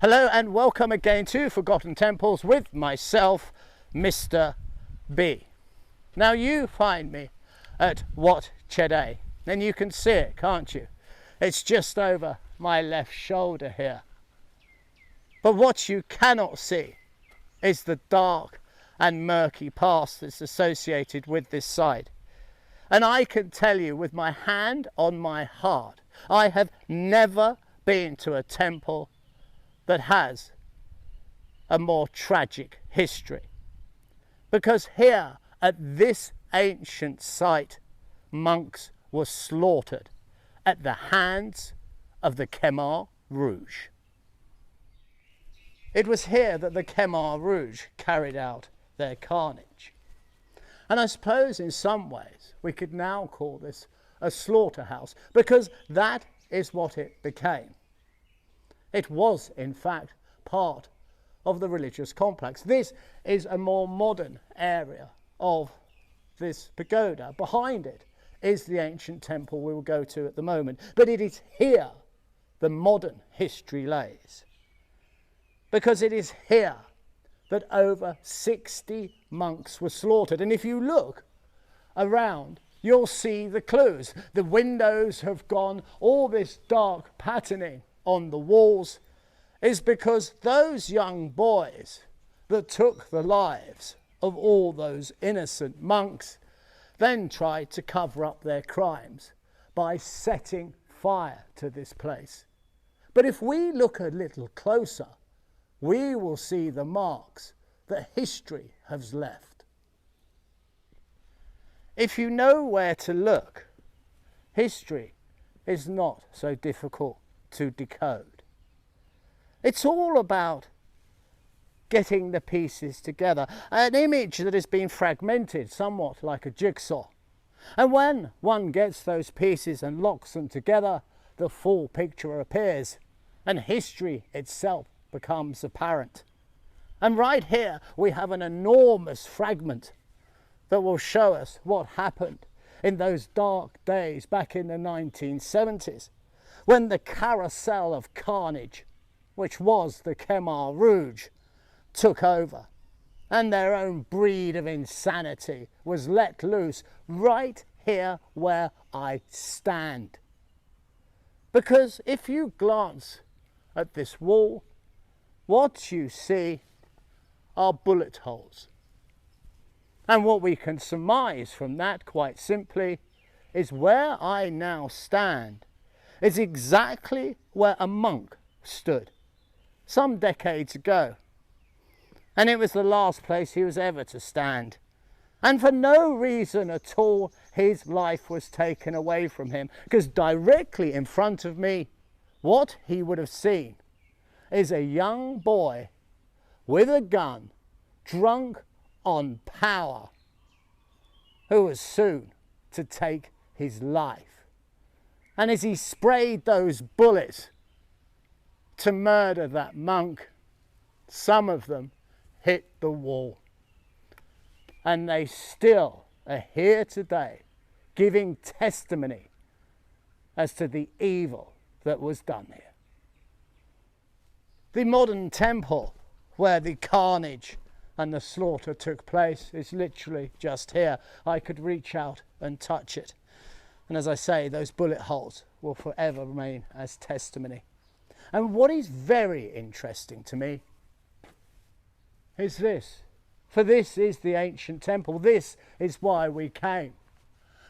Hello and welcome again to Forgotten Temples with myself, Mr. B. Now you find me at Wat Chedi, and you can see it, can't you? It's just over my left shoulder here. But what you cannot see is the dark and murky past that's associated with this site. And I can tell you with my hand on my heart, I have never been to a temple that has a more tragic history. Because here at this ancient site, monks were slaughtered at the hands of the Khmer Rouge. It was here that the Khmer Rouge carried out their carnage. And I suppose in some ways we could now call this a slaughterhouse, because that is what it became. It was, in fact, part of the religious complex. This is a more modern area of this pagoda. Behind it is the ancient temple we will go to at the moment. But it is here the modern history lays. Because it is here that over 60 monks were slaughtered. And if you look around, you'll see the clues. The windows have gone, all this dark patterning on the walls is because those young boys that took the lives of all those innocent monks then tried to cover up their crimes by setting fire to this place. But if we look a little closer, we will see the marks that history has left. If you know where to look, history is not so difficult to decode. It's all about getting the pieces together, an image that has been fragmented somewhat like a jigsaw. And when one gets those pieces and locks them together, the full picture appears and history itself becomes apparent. And right here we have an enormous fragment that will show us what happened in those dark days back in the 1970s, when the carousel of carnage, which was the Khmer Rouge, took over, and their own breed of insanity was let loose right here where I stand. Because if you glance at this wall, what you see are bullet holes. And what we can surmise from that, quite simply, is where I now stand is exactly where a monk stood some decades ago. And it was the last place he was ever to stand. And for no reason at all, his life was taken away from him, because directly in front of me, what he would have seen is a young boy with a gun, drunk on power, who was soon to take his life. And as he sprayed those bullets to murder that monk, some of them hit the wall. And they still are here today, giving testimony as to the evil that was done here. The modern temple where the carnage and the slaughter took place is literally just here. I could reach out and touch it. And as I say, those bullet holes will forever remain as testimony. And what is very interesting to me is this. For this is the ancient temple. This is why we came.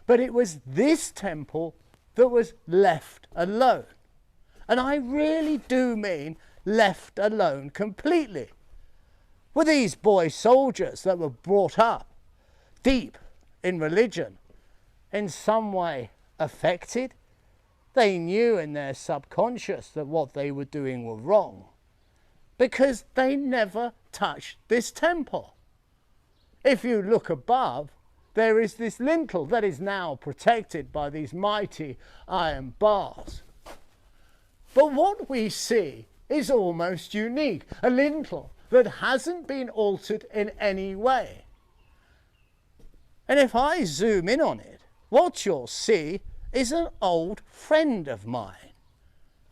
But it was this temple that was left alone. And I really do mean left alone completely. Were these boy soldiers that were brought up deep in religion in some way affected? They knew in their subconscious that what they were doing were wrong, because they never touched this temple. If you look above, there is this lintel that is now protected by these mighty iron bars. But what we see is almost unique, a lintel that hasn't been altered in any way. And if I zoom in on it, what you'll see is an old friend of mine.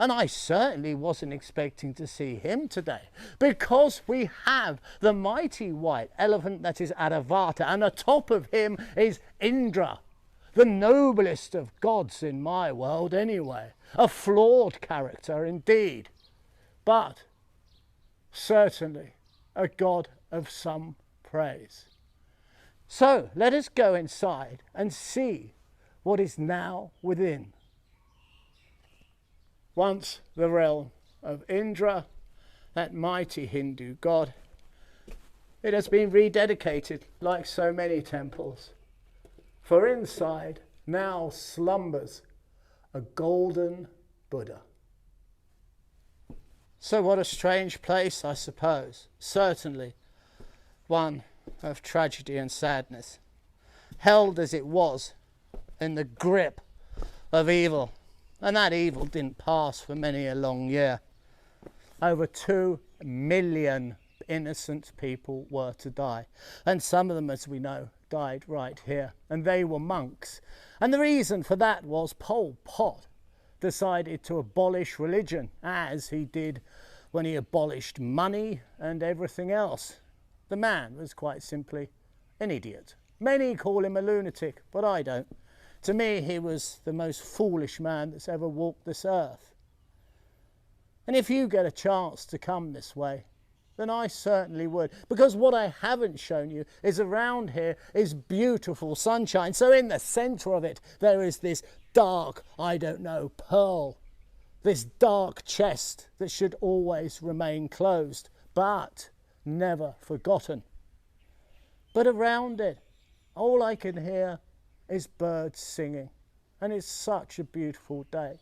And I certainly wasn't expecting to see him today, because we have the mighty white elephant that is Adavata, and atop of him is Indra, the noblest of gods in my world anyway. A flawed character indeed, but certainly a god of some praise. So let us go inside and see what is now within. Once the realm of Indra, that mighty Hindu god, it has been rededicated like so many temples. For inside now slumbers a golden Buddha. So what a strange place, I suppose. Certainly one of tragedy and sadness, held as it was in the grip of evil. And that evil didn't pass for many a long year. Over 2 million innocent people were to die. And some of them, as we know, died right here. And they were monks. And the reason for that was Pol Pot decided to abolish religion, as he did when he abolished money and everything else. The man was quite simply an idiot. Many call him a lunatic, but I don't. To me, he was the most foolish man that's ever walked this earth. And if you get a chance to come this way, then I certainly would. Because what I haven't shown you is around here is beautiful sunshine. So in the centre of it, there is this dark, I don't know, pearl. This dark chest that should always remain closed, but never forgotten. But around it, all I can hear is birds singing, and it's such a beautiful day.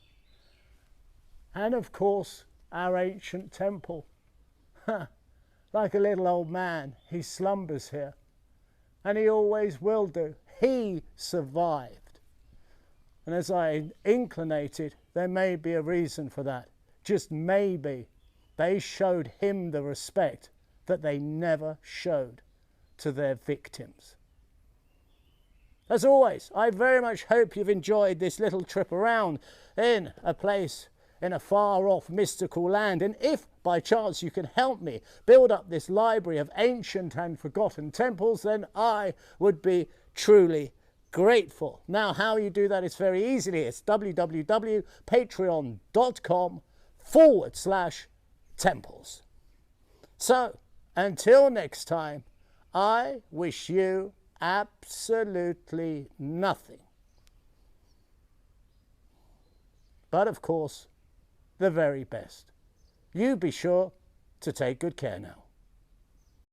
And of course, our ancient temple. Like a little old man, he slumbers here, and he always will do. He survived. And as I inclinated, there may be a reason for that. Just maybe they showed him the respect that they never showed to their victims. As always, I very much hope you've enjoyed this little trip around in a place in a far-off mystical land. And if by chance you can help me build up this library of ancient and forgotten temples, then I would be truly grateful. Now, how you do that is very easily. It's www.patreon.com/temples. So, until next time, I wish you absolutely nothing but, of course, the very best. You be sure to take good care now.